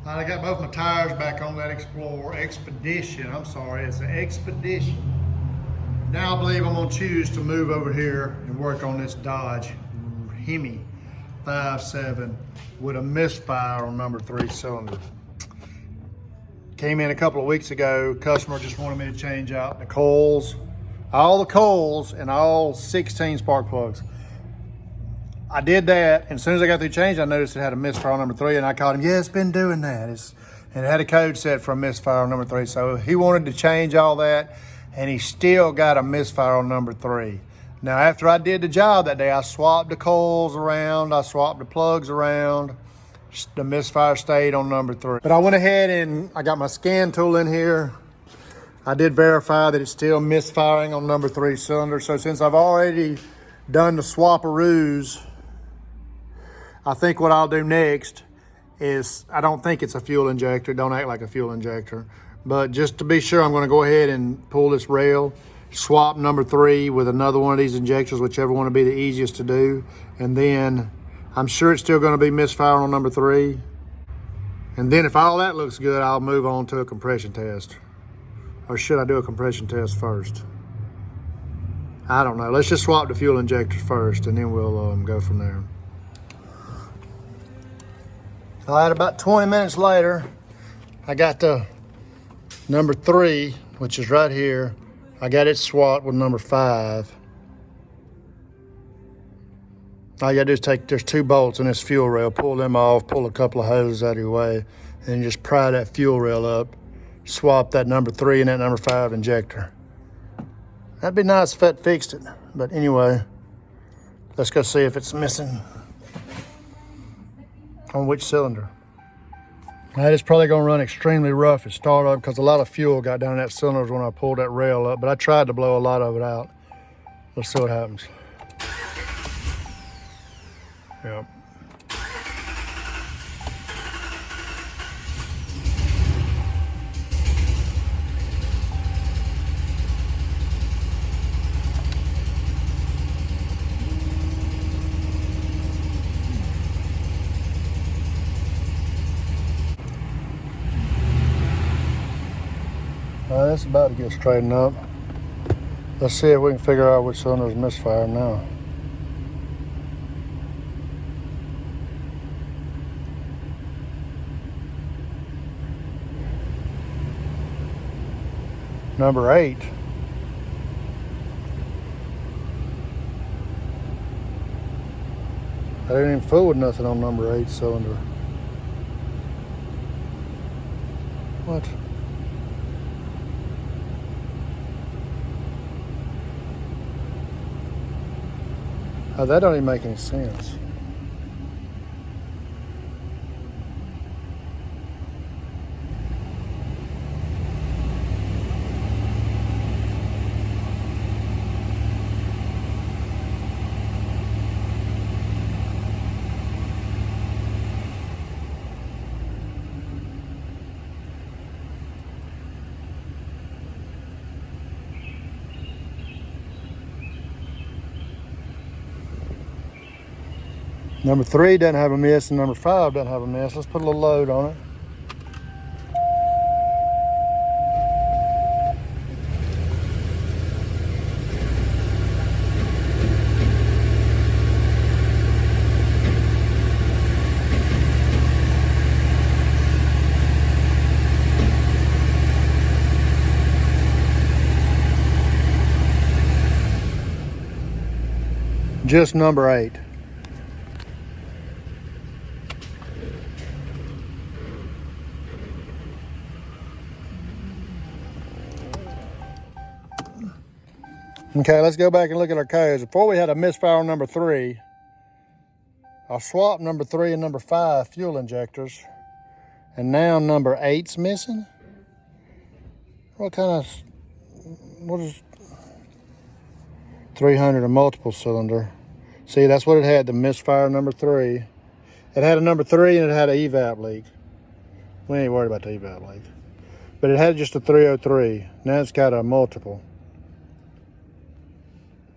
I got both my tires back on that Expedition. I'm sorry, it's an Expedition. Now I believe I'm gonna choose to move over here and work on this Dodge Hemi 5.7 with a Misfire on number 3 cylinder. Came in a couple of weeks ago. Customer just wanted me to change out the coils, all the coils and all 16 spark plugs. I did that, and as soon as I got through changing, I noticed it had a misfire on number 3, and I called him, yeah, it's been doing that. And it had a code set for a misfire on number 3, so he wanted to change all that, and he still got a misfire on number 3. Now, after I did the job that day, I swapped the coils around, I swapped the plugs around. The misfire stayed on number 3. But I went ahead and I got my scan tool in here. I did verify that it's still misfiring on number 3 cylinder. So since I've already done the swap-a-roos, I think what I'll do next is, I don't think it's a fuel injector. Don't act like a fuel injector. But just to be sure, I'm gonna go ahead and pull this rail, swap number 3 with another one of these injectors, whichever one would be the easiest to do. And then I'm sure it's still gonna be misfiring on number 3. And then if all that looks good, I'll move on to a compression test. Or should I do a compression test first? I don't know. Let's just swap the fuel injectors first, and then we'll go from there. All right, about 20 minutes later, I got the number 3, which is right here. I got it swapped with number 5. All you gotta do is there's 2 bolts in this fuel rail, pull them off, pull a couple of hoses out of your way, and just pry that fuel rail up, swap that number 3 and that number 5 injector. That'd be nice if that fixed it. But anyway, let's go see if it's missing on which cylinder. That is probably gonna run extremely rough at startup because a lot of fuel got down in that cylinder when I pulled that rail up, but I tried to blow a lot of it out. Let's see what happens. Yep. That's about to get straightened up. Let's see if we can figure out which cylinder is misfiring now. Number 8. I didn't even fool with nothing on number 8 cylinder. What? Oh, that don't even make any sense. Number 3 doesn't have a miss, and number 5 doesn't have a miss. Let's put a little load on it. Just number 8. Okay, let's go back and look at our codes. Before we had a misfire on number 3. I swapped number 3 and number 5 fuel injectors. And now number 8's missing? What is 300, a multiple cylinder? See, that's what it had, the misfire number 3. It had a number 3 and it had an evap leak. We ain't worried about the evap leak. But it had just a 303. Now it's got a multiple.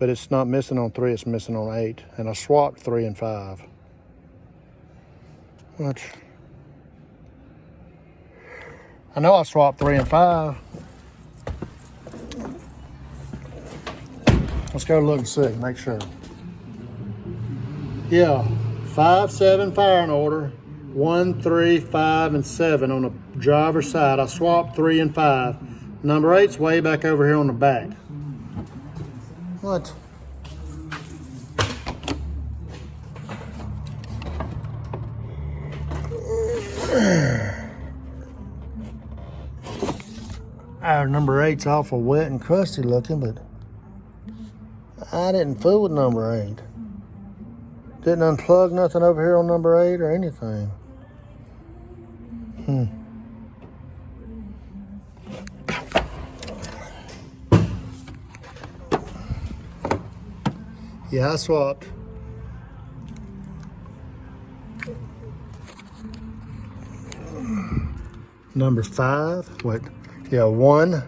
But it's not missing on 3, it's missing on 8. And I swapped 3 and 5. What? I know I swapped 3 and 5. Let's go look and see, make sure. Yeah, 5, 7 firing order. 1, 3, 5, and 7 on the driver's side. I swapped 3 and 5. Number 8's way back over here on the back. What? Our number 8's awful wet and crusty looking, but I didn't fool with number 8. Didn't unplug nothing over here on number 8 or anything. Yeah, I swapped. Number 5, what? Yeah, 1,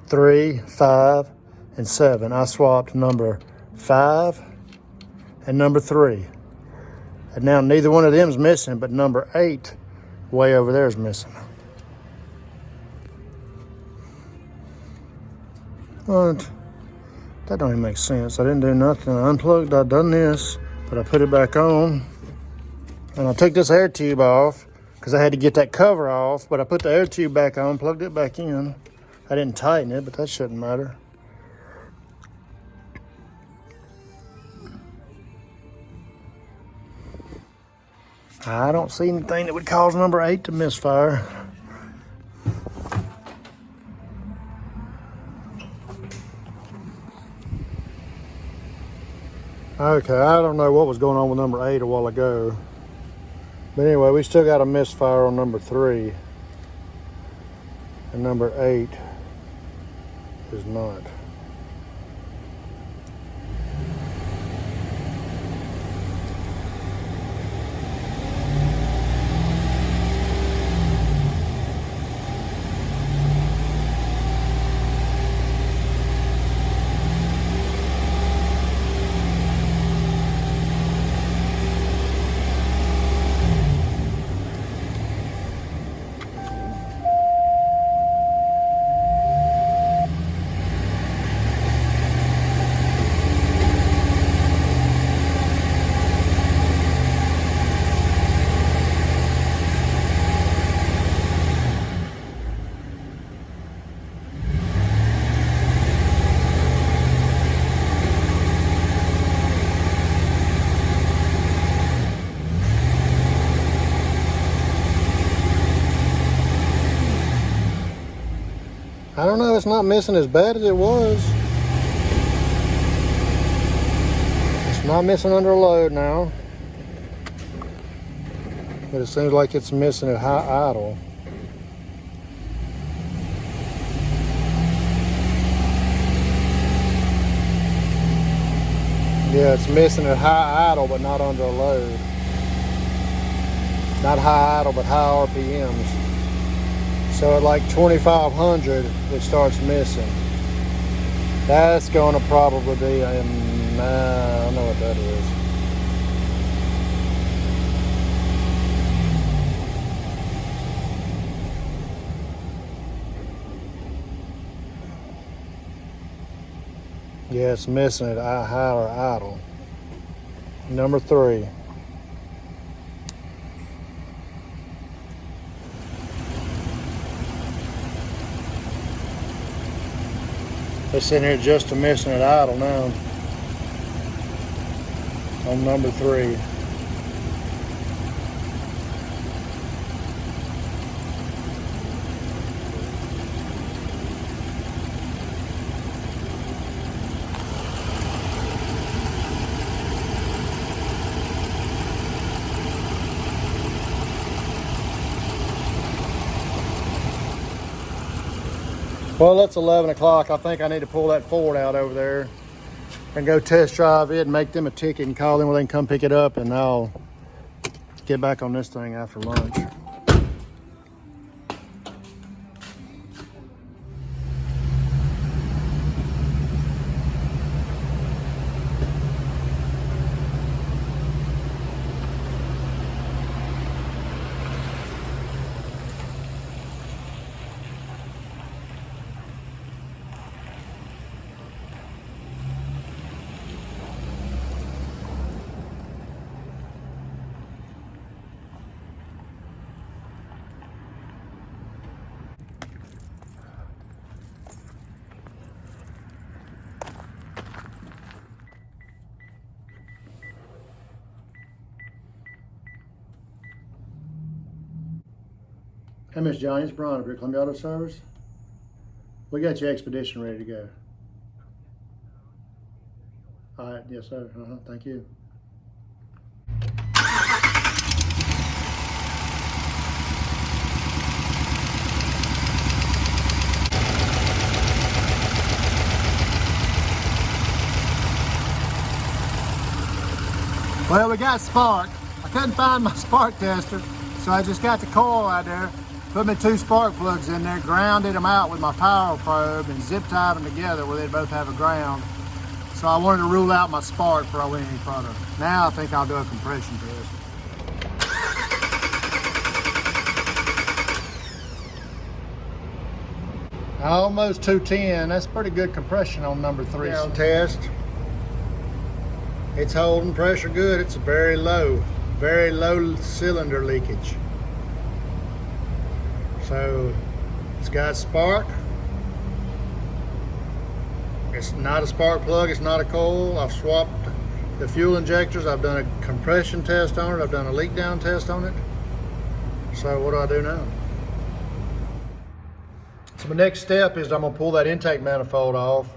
3, 5, and 7. I swapped number 5 and number 3. And now neither one of them is missing, but number 8 way over there is missing. What? That don't even make sense. I didn't do nothing. I unplugged, I done this, but I put it back on. And I took this air tube off because I had to get that cover off, but I put the air tube back on, plugged it back in. I didn't tighten it, but that shouldn't matter. I don't see anything that would cause number 8 to misfire. Okay, I don't know what was going on with number 8 a while ago. But anyway, we still got a misfire on number 3. And number 8 is not. I don't know, it's not missing as bad as it was. It's not missing under load now. But it seems like it's missing at high idle. Yeah, it's missing at high idle, but not under a load. Not high idle, but high RPMs. So at like 2,500, it starts missing. That's going to probably be, I don't know what that is. Yeah, it's missing at high or idle. Number 3. It's sitting here just a missing at idle now. On number 3. Well, it's 11 o'clock. I think I need to pull that Ford out over there and go test drive it and make them a ticket and call them where they can come pick it up, and I'll get back on this thing after lunch. Hey, Miss Johnny, it's Brian up here, Columbia Auto Service. We got your expedition ready to go. All right, yes, sir. Thank you. Well, we got spark. I couldn't find my spark tester, so I just got the coil out there, put my 2 spark plugs in there, grounded them out with my power probe, and zip tied them together where they both have a ground. So I wanted to rule out my spark before I went any further. Now I think I'll do a compression test. Almost 210. That's pretty good compression on number 3. Down test. It's holding pressure good. It's very low cylinder leakage. So it's got spark. It's not a spark plug, it's not a coil. I've swapped the fuel injectors. I've done a compression test on it. I've done a leak down test on it. So what do I do now? So my next step is I'm gonna pull that intake manifold off,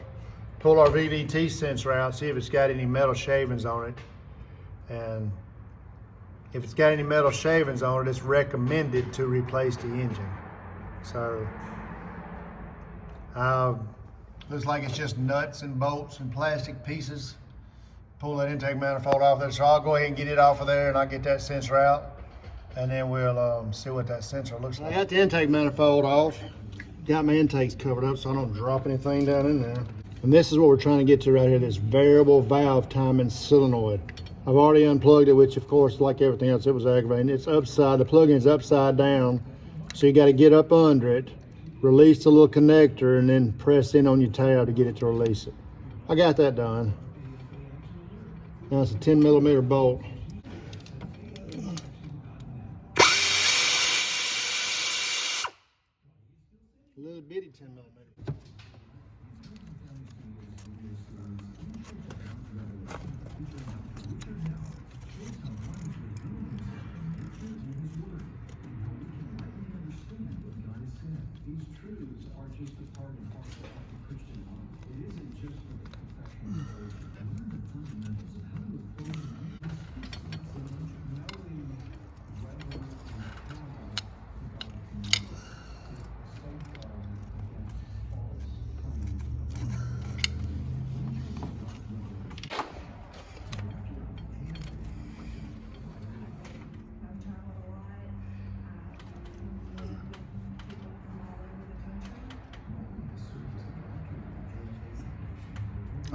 pull our VVT sensor out, see if it's got any metal shavings on it. And if it's got any metal shavings on it, it's recommended to replace the engine. So, looks like it's just nuts and bolts and plastic pieces. Pull that intake manifold off there. So I'll go ahead and get it off of there and I'll get that sensor out. And then we'll see what that sensor looks like. I got the intake manifold off. Got my intakes covered up so I don't drop anything down in there. And this is what we're trying to get to right here, this variable valve timing solenoid. I've already unplugged it, which of course, like everything else, it was aggravating. It's upside, the plug-in's upside down. So you got to get up under it, release the little connector, and then press in on your tab to get it to release it. I got that done. Now it's a 10mm bolt. A little bitty 10mm.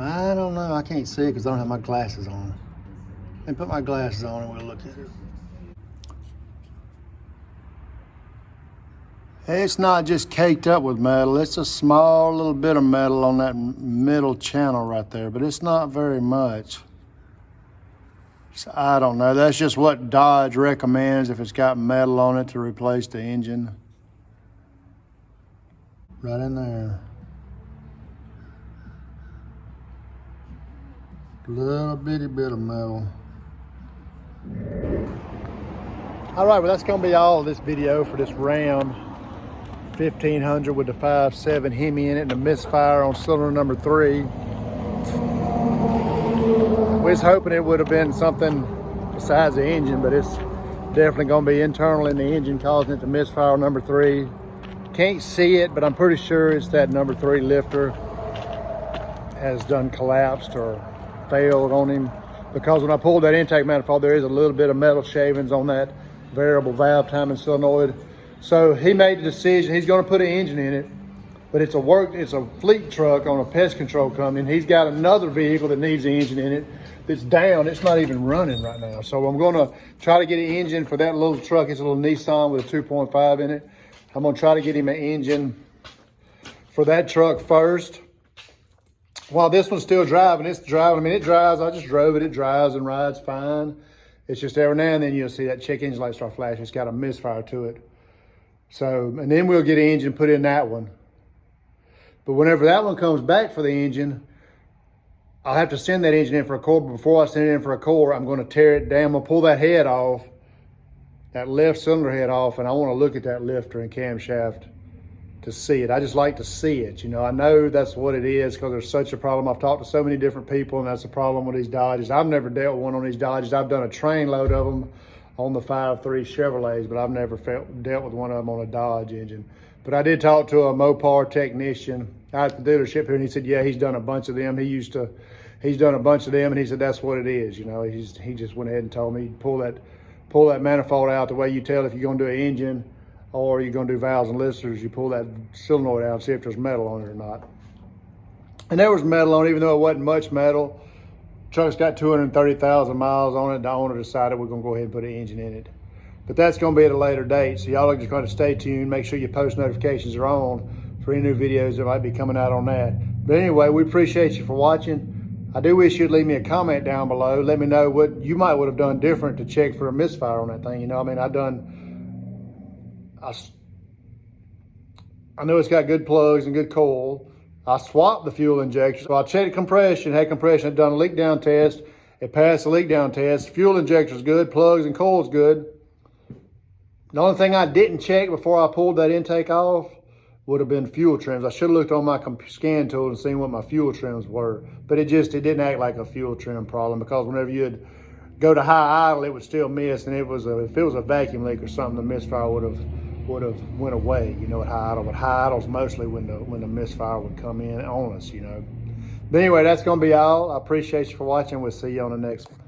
I don't know, I can't see it because I don't have my glasses on. Let me put my glasses on and we'll look at it. It's not just caked up with metal, it's a small little bit of metal on that middle channel right there, but it's not very much. So I don't know, that's just what Dodge recommends if it's got metal on it to replace the engine. Right in there. Little bitty bit of metal. All right, well that's gonna be all of this video for this Ram 1500 with the 5.7 Hemi in it and the Misfire on cylinder number 3. We was hoping it would have been something besides the engine, but it's definitely gonna be internal in the engine causing it to Misfire on number 3. Can't see it, but I'm pretty sure it's that number 3 lifter has done collapsed or failed on him, because when I pulled that intake manifold, there is a little bit of metal shavings on that variable valve timing solenoid. So he made the decision, he's gonna put an engine in it, but it's a fleet truck on a pest control company, and he's got another vehicle that needs the engine in it that's down, it's not even running right now. So I'm gonna try to get an engine for that little truck. It's a little Nissan with a 2.5 in it. I'm gonna try to get him an engine for that truck first. While this one's still driving, it's driving. I mean, it drives. I just drove it. It drives and rides fine. It's just every now and then you'll see that check engine light start flashing. It's got a misfire to it. So, and then we'll get an engine put in that one. But whenever that one comes back for the engine, I'll have to send that engine in for a core. But before I send it in for a core, I'm going to tear it down. I'm going to pull that head off that left cylinder head off, and I want to look at that lifter and camshaft to see it. I just like to see it. You know, I know that's what it is because there's such a problem. I've talked to so many different people, and that's the problem with these Dodges. I've never dealt with one on these Dodges. I've done a train load of them on the 5.3 Chevrolets, but I've never dealt with one of them on a Dodge engine. But I did talk to a Mopar technician at the dealership here, and he said, yeah, he's done a bunch of them. He's done a bunch of them, and he said that's what it is. You know, he just went ahead and told me, pull that manifold out the way you tell if you're gonna do an engine or you're gonna do valves and listers. You pull that solenoid out and see if there's metal on it or not. And there was metal on it, even though it wasn't much metal. Truck's got 230,000 miles on it. The owner decided we're gonna go ahead and put an engine in it. But that's gonna be at a later date. So y'all are just gonna stay tuned. Make sure your post notifications are on for any new videos that might be coming out on that. But anyway, we appreciate you for watching. I do wish you'd leave me a comment down below. Let me know what you might would have done different to check for a misfire on that thing. You know, I mean, I know it's got good plugs and good coil. I swapped the fuel injector. So I checked compression, had done a leak down test. It passed the leak down test. Fuel injector's good, plugs and coil's good. The only thing I didn't check before I pulled that intake off would have been fuel trims. I should have looked on my scan tool and seen what my fuel trims were, but it didn't act like a fuel trim problem, because whenever you'd go to high idle, it would still miss, and if it was a vacuum leak or something, the misfire would have went away, you know, at high idle. But high idle's mostly when the misfire would come in on us, you know. But anyway, that's gonna be all. I appreciate you for watching. We'll see you on the next one.